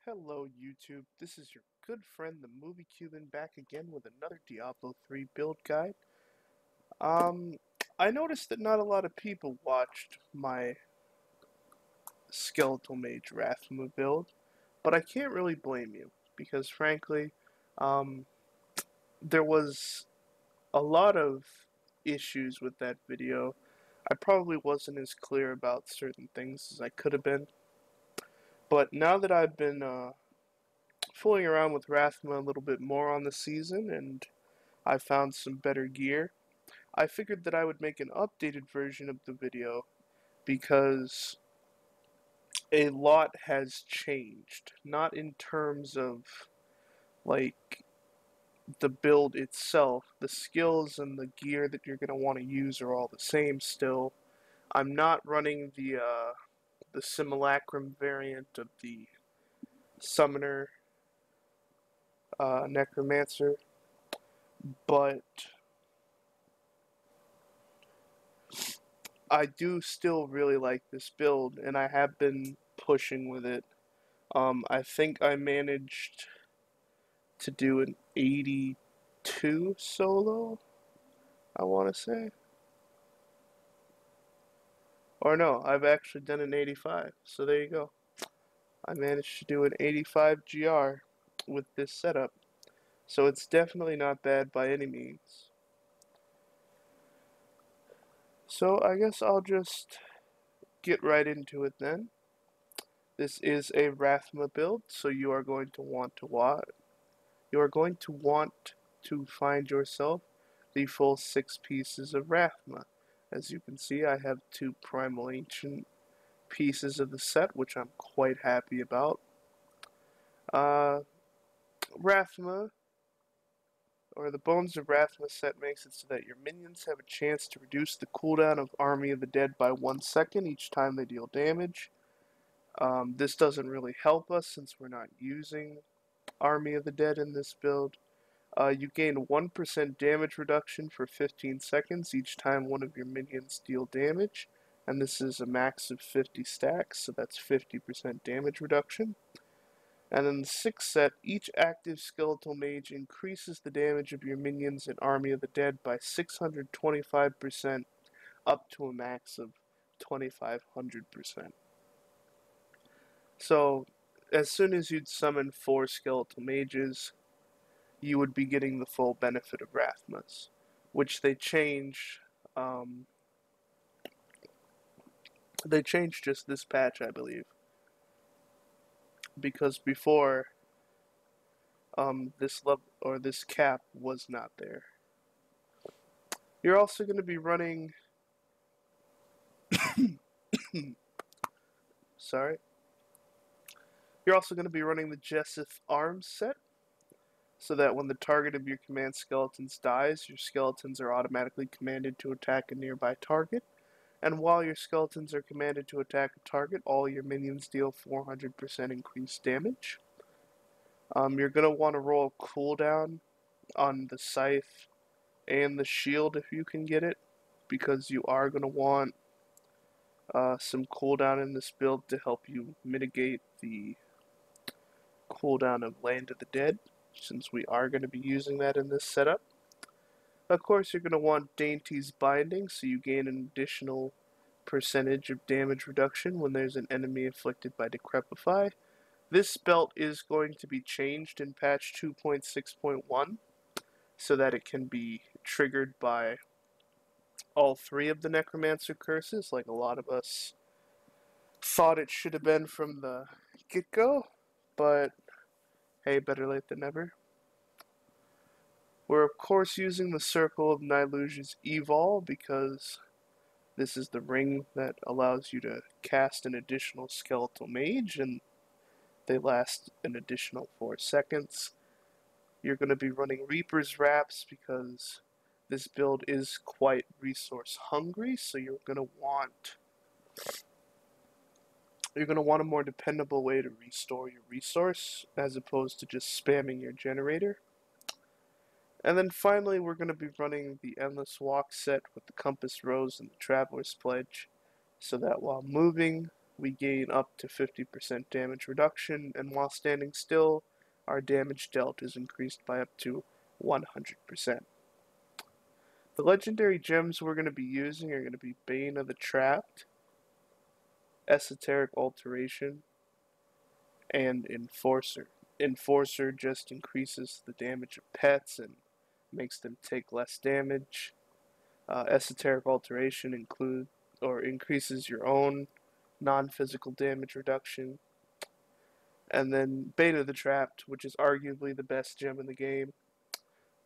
Hello YouTube, this is your good friend TheMovieCuban back again with another Diablo 3 build guide. Um, I noticed that not a lot of people watched my Skeletal Mage Rathma build, but I can't really blame you, because frankly, um, there was a lot of issues with that video. I probably wasn't as clear about certain things as I could have been, but now that I've been fooling around with Rathma a little bit more on the season, and I found some better gear, I figured that I would make an updated version of the video because a lot has changed. Not in terms of, like, the build itself. The skills and the gear that you're going to want to use are all the same still. I'm not running the simulacrum variant of the summoner necromancer, but I do still really like this build, and I have been pushing with it. I think I managed to do an 82 solo, I want to say. Or no, I've actually done an 85, so there you go. I managed to do an 85 GR with this setup, so it's definitely not bad by any means. So I guess I'll just get right into it then. This is a Rathma build, so you are going to want to find yourself the full 6 pieces of Rathma. As you can see, I have 2 primal ancient pieces of the set, which I'm quite happy about. Uh, Rathma, or the Bones of Rathma set, makes it so that your minions have a chance to reduce the cooldown of Army of the Dead by 1 second each time they deal damage. This doesn't really help us since we're not using Army of the Dead in this build. You gain 1% damage reduction for 15 seconds each time one of your minions deal damage, and this is a max of 50 stacks, so that's 50% damage reduction. And in the 6th set, each active skeletal mage increases the damage of your minions in Army of the Dead by 625%, up to a max of 2500%. So, as soon as you'd summon 4 skeletal mages, you would be getting the full benefit of Rathmas, which they changed. They changed just this patch, I believe, because before this level or this cap was not there. You're also going to be running. Sorry. You're also going to be running the Jessith Arms set, so that when the target of your command skeletons dies, your skeletons are automatically commanded to attack a nearby target. And while your skeletons are commanded to attack a target, all your minions deal 400% increased damage. You're going to want to roll a cooldown on the scythe and the shield if you can get it, because you are going to want some cooldown in this build to help you mitigate the cooldown of Land of the Dead, since we are going to be using that in this setup. Of course, you're going to want Dainty's Binding, so you gain an additional percentage of damage reduction when there's an enemy afflicted by Decrepify. This belt is going to be changed in patch 2.6.1 so that it can be triggered by all 3 of the Necromancer curses, like a lot of us thought it should have been from the get-go, but hey, better late than never. We're of course using the Circle of Niluja's Evol because this is the ring that allows you to cast an additional skeletal mage, and they last an additional 4 seconds. You're going to be running Reaper's Wraps because this build is quite resource hungry, so you're going to want a more dependable way to restore your resource as opposed to just spamming your generator. And then finally, we're going to be running the Endless Walk set with the Compass Rose and the Traveler's Pledge, so that while moving, we gain up to 50% damage reduction, and while standing still, our damage dealt is increased by up to 100%. The legendary gems we're going to be using are going to be Bane of the Trapped, Esoteric Alteration, and Enforcer. Enforcer just increases the damage of pets and makes them take less damage. Esoteric Alteration increases your own non-physical damage reduction. And then Bane of the Trapped, which is arguably the best gem in the game,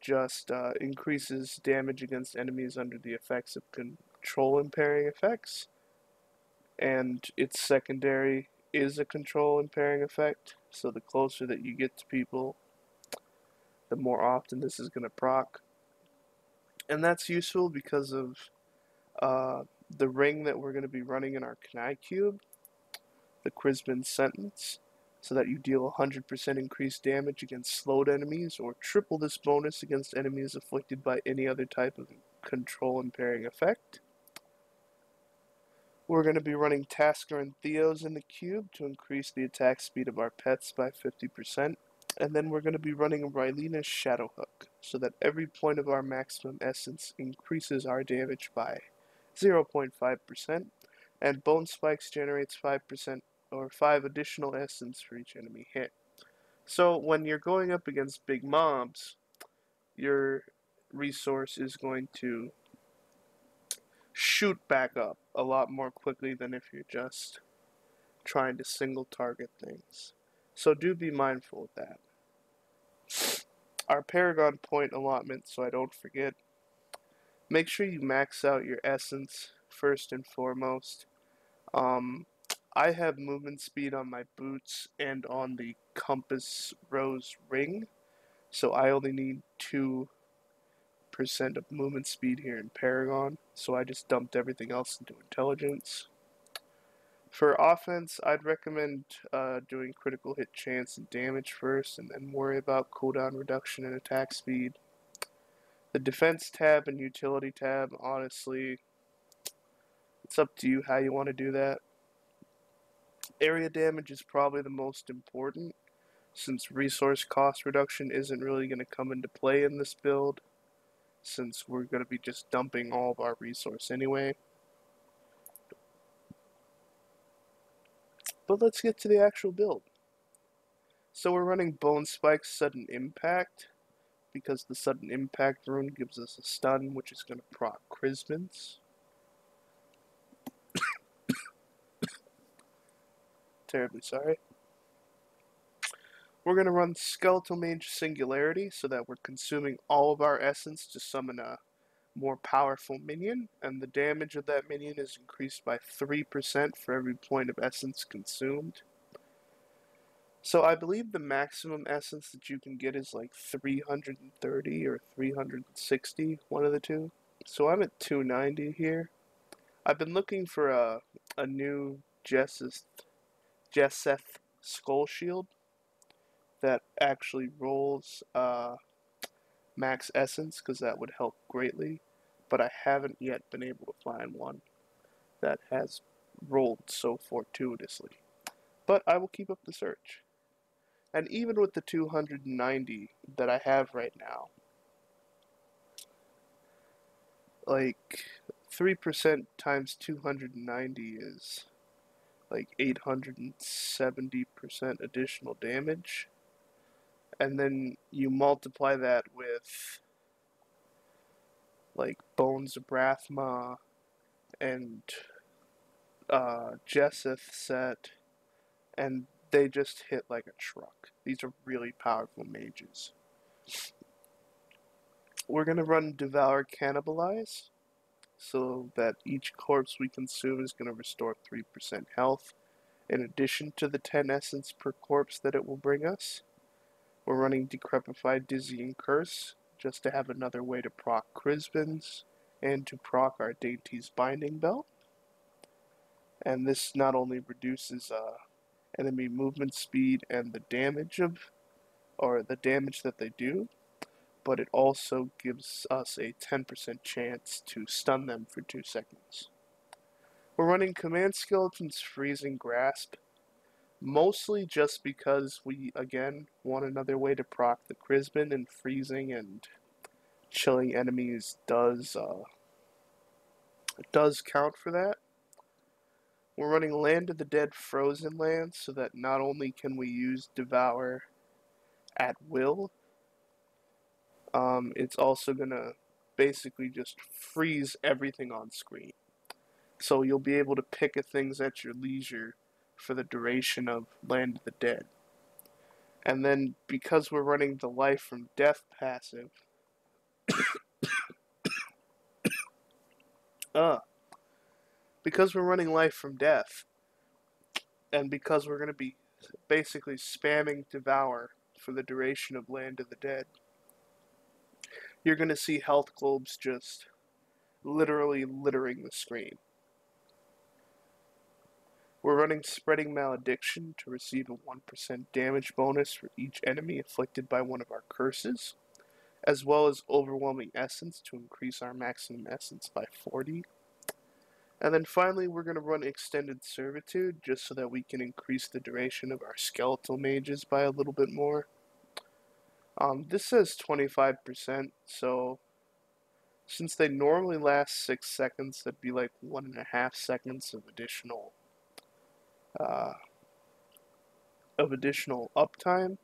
just increases damage against enemies under the effects of control impairing effects. And its secondary is a control impairing effect, so the closer that you get to people, the more often this is going to proc. And that's useful because of the ring that we're going to be running in our Kanai Cube, the Crisbin Sentence, so that you deal 100% increased damage against slowed enemies, or triple this bonus against enemies afflicted by any other type of control impairing effect. We're going to be running Tasker and Theos in the cube to increase the attack speed of our pets by 50%. And then we're going to be running Rylina's Shadow Hook, so that every point of our maximum essence increases our damage by 0.5%, and Bone Spikes generates 5% or 5 additional essence for each enemy hit. So when you're going up against big mobs, your resource is going to shoot back up a lot more quickly than if you're just trying to single target things. So do be mindful of that. Our Paragon point allotment, so I don't forget. Make sure you max out your essence first and foremost. I have movement speed on my boots and on the Compass Rose ring, so I only need 2% of movement speed here in Paragon, so I just dumped everything else into intelligence. For offense, I'd recommend doing critical hit chance and damage first, and then worry about cooldown reduction and attack speed. The defense tab and utility tab, honestly, it's up to you how you want to do that. Area damage is probably the most important, since resource cost reduction isn't really going to come into play in this build, since we're going to be just dumping all of our resource anyway. But let's get to the actual build. So we're running Bone Spike's Sudden Impact, because the Sudden Impact rune gives us a stun, which is going to proc Crisbins. Terribly sorry. We're going to run Skeletal Mage Singularity, so that we're consuming all of our essence to summon a more powerful minion, and the damage of that minion is increased by 3% for every point of essence consumed. So I believe the maximum essence that you can get is like 330 or 360, one of the two. So I'm at 290 here. I've been looking for a new Jesseth Skull Shield that actually rolls max essence, because that would help greatly, but I haven't yet been able to find one that has rolled so fortuitously. But I will keep up the search. And even with the 290 that I have right now, like 3% times 290 is like 870% additional damage. And then you multiply that with like Bones of Rathma and Jesseth set, and they just hit like a truck. These are really powerful mages. We're going to run Devour Cannibalize, so that each corpse we consume is going to restore 3% health, in addition to the 10 essence per corpse that it will bring us. We're running Decrepified Dizzying Curse, just to have another way to proc Crisbins, and to proc our Dainty's Binding Belt. And this not only reduces enemy movement speed and the damage that they do, but it also gives us a 10% chance to stun them for 2 seconds. We're running Command Skeleton's Freezing Grasp, mostly just because we, again, want another way to proc the Crisbin, and freezing and chilling enemies does count for that. We're running Land of the Dead Frozen Lands so that not only can we use Devour at will, it's also going to basically just freeze everything on screen. So you'll be able to pick at things at your leisure for the duration of Land of the Dead. And then because we're running the Life from Death passive, because we're running Life from Death, and because we're going to be basically spamming Devour for the duration of Land of the Dead, you're going to see health globes just literally littering the screen. We're running Spreading Malediction to receive a 1% damage bonus for each enemy afflicted by one of our curses, as well as Overwhelming Essence to increase our maximum essence by 40. And then finally, we're going to run Extended Servitude just so that we can increase the duration of our Skeletal Mages by a little bit more. This says 25%, so since they normally last 6 seconds, that'd be like 1.5 seconds of additional uptime.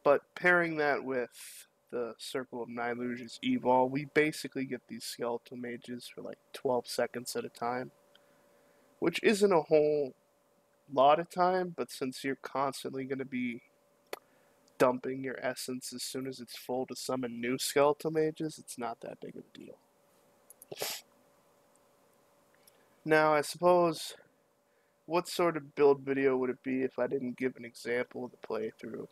But pairing that with the Circle of Niluge's Evol, we basically get these Skeletal Mages for like 12 seconds at a time, which isn't a whole lot of time, but since you're constantly going to be dumping your essence as soon as it's full to summon new Skeletal Mages, it's not that big of a deal. Now, I suppose, what sort of build video would it be if I didn't give an example of the playthrough?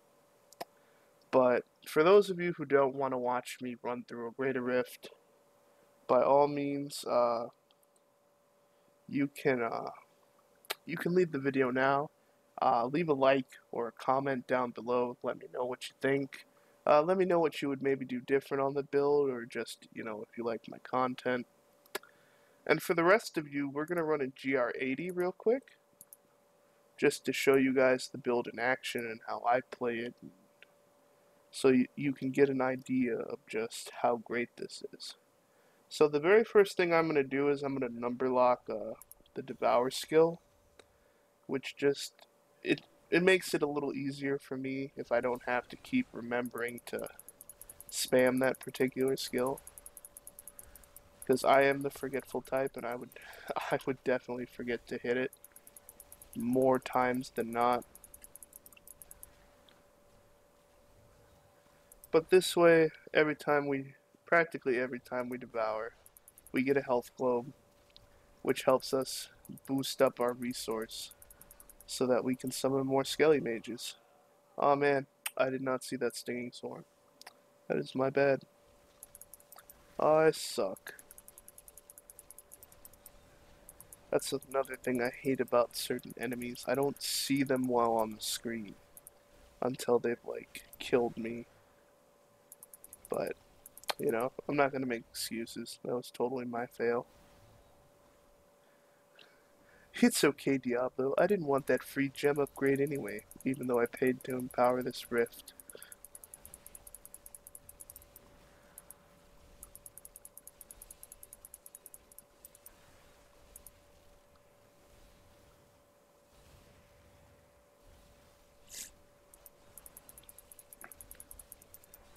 But for those of you who don't want to watch me run through a Greater Rift, by all means, you can leave the video now. Leave a like or a comment down below. Let me know what you think. Let me know what you would maybe do different on the build, or just, if you like my content. And for the rest of you, we're going to run a GR80 real quick, just to show you guys the build in action and how I play it, so you can get an idea of just how great this is. So the very first thing I'm going to do is I'm going to number lock the Devour skill, which just, it makes it a little easier for me if I don't have to keep remembering to spam that particular skill. Because I am the forgetful type, and I would definitely forget to hit it more times than not. But this way, practically every time we Devour, we get a health globe, which helps us boost up our resource so that we can summon more Skelly Mages. Oh man, I did not see that Stinging Swarm. That is my bad. I suck. That's another thing I hate about certain enemies. I don't see them while on the screen until they've, like, killed me. But, I'm not gonna make excuses. That was totally my fail. It's okay, Diablo. I didn't want that free gem upgrade anyway, even though I paid to empower this rift.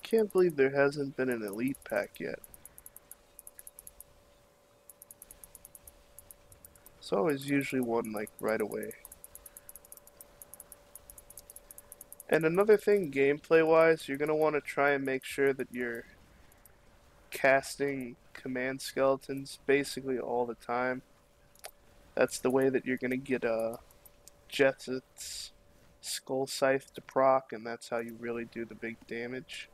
Can't believe there hasn't been an elite pack yet. It's always usually one, like, right away. And another thing, gameplay-wise, you're going to want to try and make sure that you're casting command skeletons basically all the time. That's the way that you're going to get Jet's Skull Scythe to proc, and that's how you really do the big damage.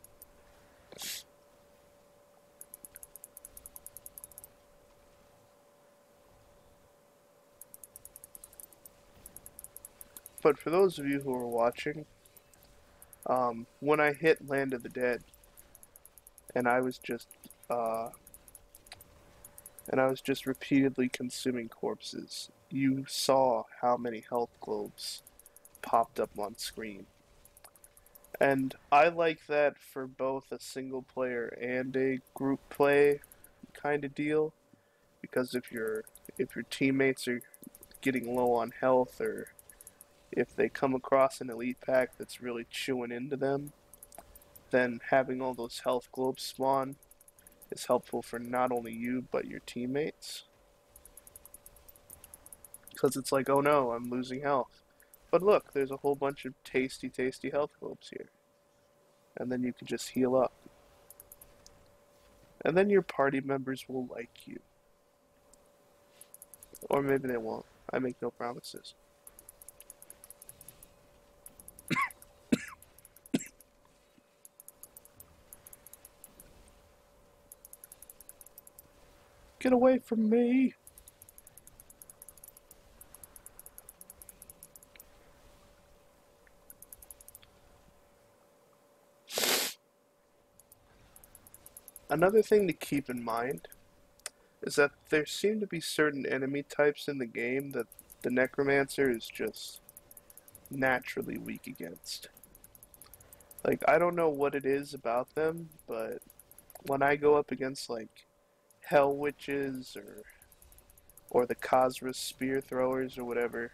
But for those of you who are watching, when I hit Land of the Dead, and I was just and I was just repeatedly consuming corpses, you saw how many health globes popped up on screen. And I like that for both a single player and a group play kind of deal, because if your teammates are getting low on health, or if they come across an elite pack that's really chewing into them, then having all those health globes spawn is helpful for not only you but your teammates. Because it's like, oh no, I'm losing health. But look, there's a whole bunch of tasty, tasty health globes here. And then you can just heal up. And then your party members will like you. Or maybe they won't. I make no promises. Get away from me! Another thing to keep in mind is that there seem to be certain enemy types in the game that the Necromancer is just naturally weak against. Like, I don't know what it is about them, but when I go up against, like, Hell Witches or the Khazra Spear Throwers or whatever,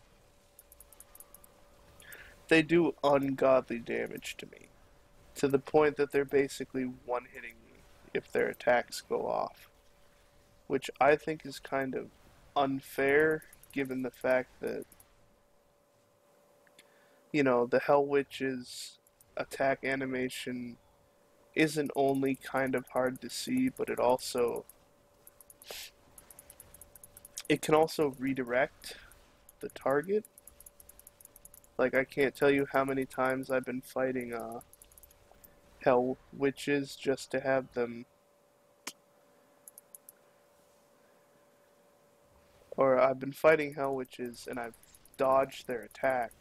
they do ungodly damage to me, to the point that they're basically one-hitting me if their attacks go off, which I think is kind of unfair given the fact that, the Hell Witch's attack animation isn't only kind of hard to see, but it can also redirect the target. Like, I can't tell you how many times I've been fighting Hell Witches just to have them, or I've been fighting Hell Witches and I've dodged their attack,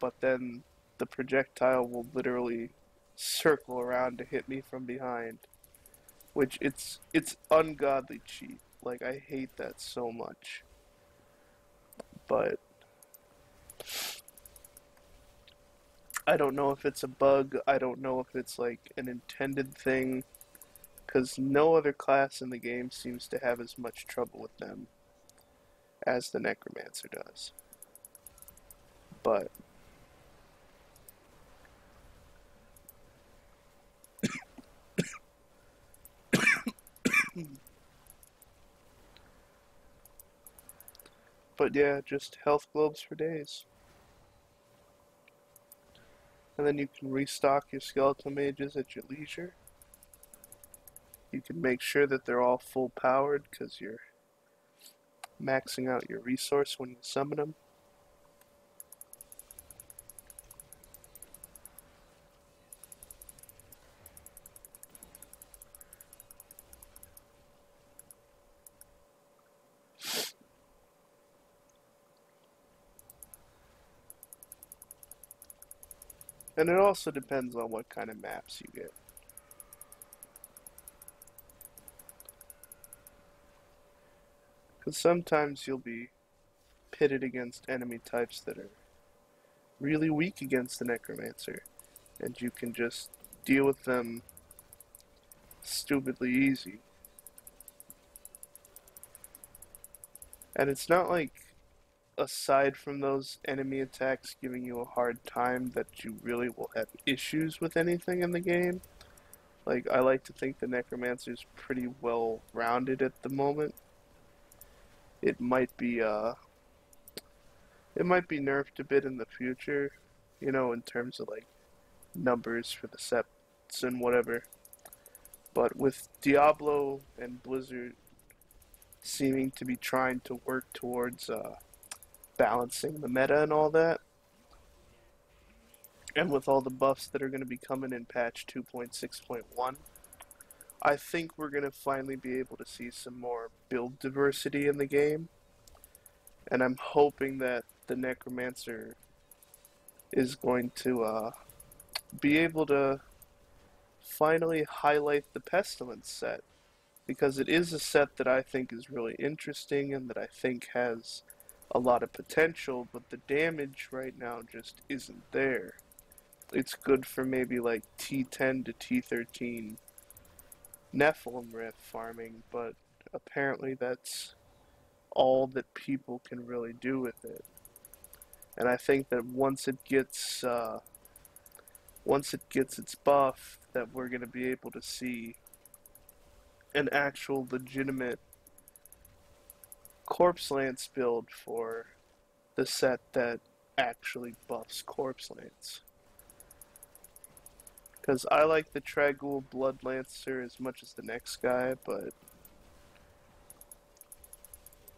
but then the projectile will literally circle around to hit me from behind, which it's ungodly cheap. Like, I hate that so much. But I don't know if it's a bug, I don't know if it's like an intended thing, because no other class in the game seems to have as much trouble with them as the Necromancer does. But yeah, just health globes for days. And then you can restock your skeletal mages at your leisure. You can make sure that they're all full powered because you're maxing out your resource when you summon them. And it also depends on what kind of maps you get. Because sometimes you'll be pitted against enemy types that are really weak against the Necromancer, and you can just deal with them stupidly easy. And it's not like, aside from those enemy attacks giving you a hard time, that you really will have issues with anything in the game. Like, I like to think the Necromancer's pretty well rounded at the moment. It might be nerfed a bit in the future, in terms of like numbers for the septs and whatever. But with Diablo and Blizzard seeming to be trying to work towards balancing the meta and all that, and with all the buffs that are going to be coming in patch 2.6.1, I think we're going to finally be able to see some more build diversity in the game. And I'm hoping that the Necromancer is going to be able to finally highlight the Pestilence set. because it is a set that I think is really interesting and that I think has a lot of potential, but the damage right now just isn't there. It's good for maybe like T10 to T13 Nephilim Rift farming, but apparently that's all that people can really do with it. And I think that once it gets its buff, that we're going to be able to see an actual legitimate Corpse Lance build for the set that actually buffs Corpse Lance. Because I like the Trag'Oul Blood Lancer as much as the next guy, but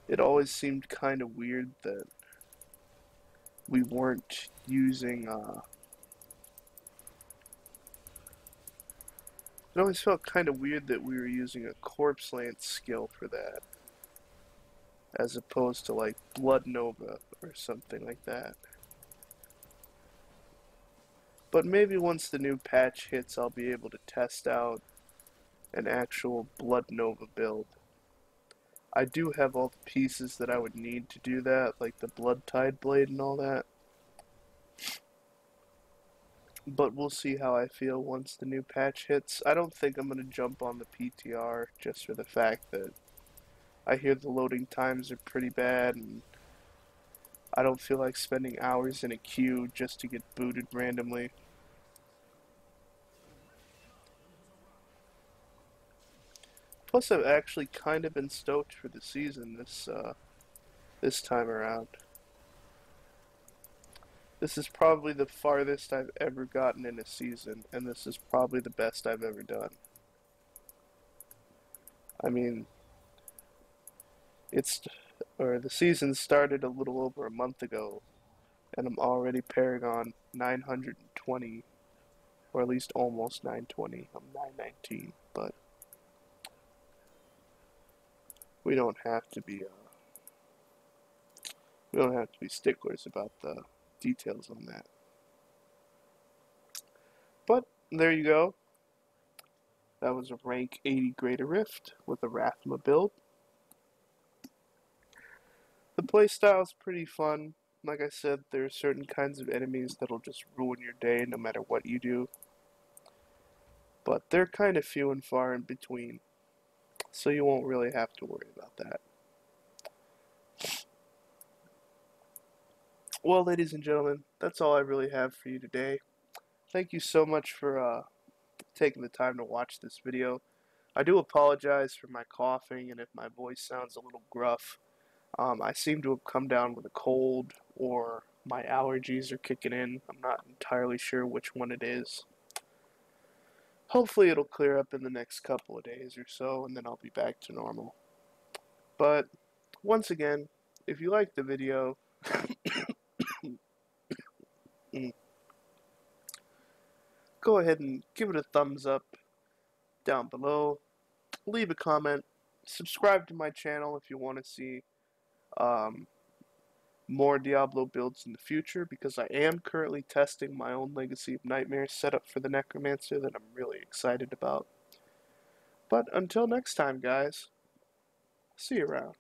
it always seemed kind of weird that we weren't using, it always felt kind of weird that we were using a Corpse Lance skill for that, as opposed to like Blood Nova or something like that. But maybe once the new patch hits, I'll be able to test out an actual Blood Nova build. I do have all the pieces that I would need to do that, like the Blood Tide Blade and all that. But we'll see how I feel once the new patch hits. I don't think I'm going to jump on the PTR just for the fact that I hear the loading times are pretty bad, and I don't feel like spending hours in a queue just to get booted randomly. Plus, I've actually kind of been stoked for the season this time around. This is probably the farthest I've ever gotten in a season, and this is probably the best I've ever done. I mean, the season started a little over a month ago, and I'm already Paragon 920, or at least almost 920. I'm 919, but we don't have to be sticklers about the details on that. But there you go. That was a rank 80 Greater Rift with a Rathma build. The playstyle is pretty fun. Like I said, there are certain kinds of enemies that'll just ruin your day no matter what you do. But they're kind of few and far in between, so you won't really have to worry about that. Well, ladies and gentlemen, that's all I really have for you today. Thank you so much for taking the time to watch this video. I do apologize for my coughing and if my voice sounds a little gruff. I seem to have come down with a cold, or my allergies are kicking in. I'm not entirely sure which one it is. Hopefully it'll clear up in the next couple of days or so, and then I'll be back to normal. But, once again, if you liked the video, go ahead and give it a thumbs up down below. Leave a comment. Subscribe to my channel if you want to see more Diablo builds in the future, because I am currently testing my own Legacy of Nightmares setup for the Necromancer that I'm really excited about. But until next time, guys, see you around.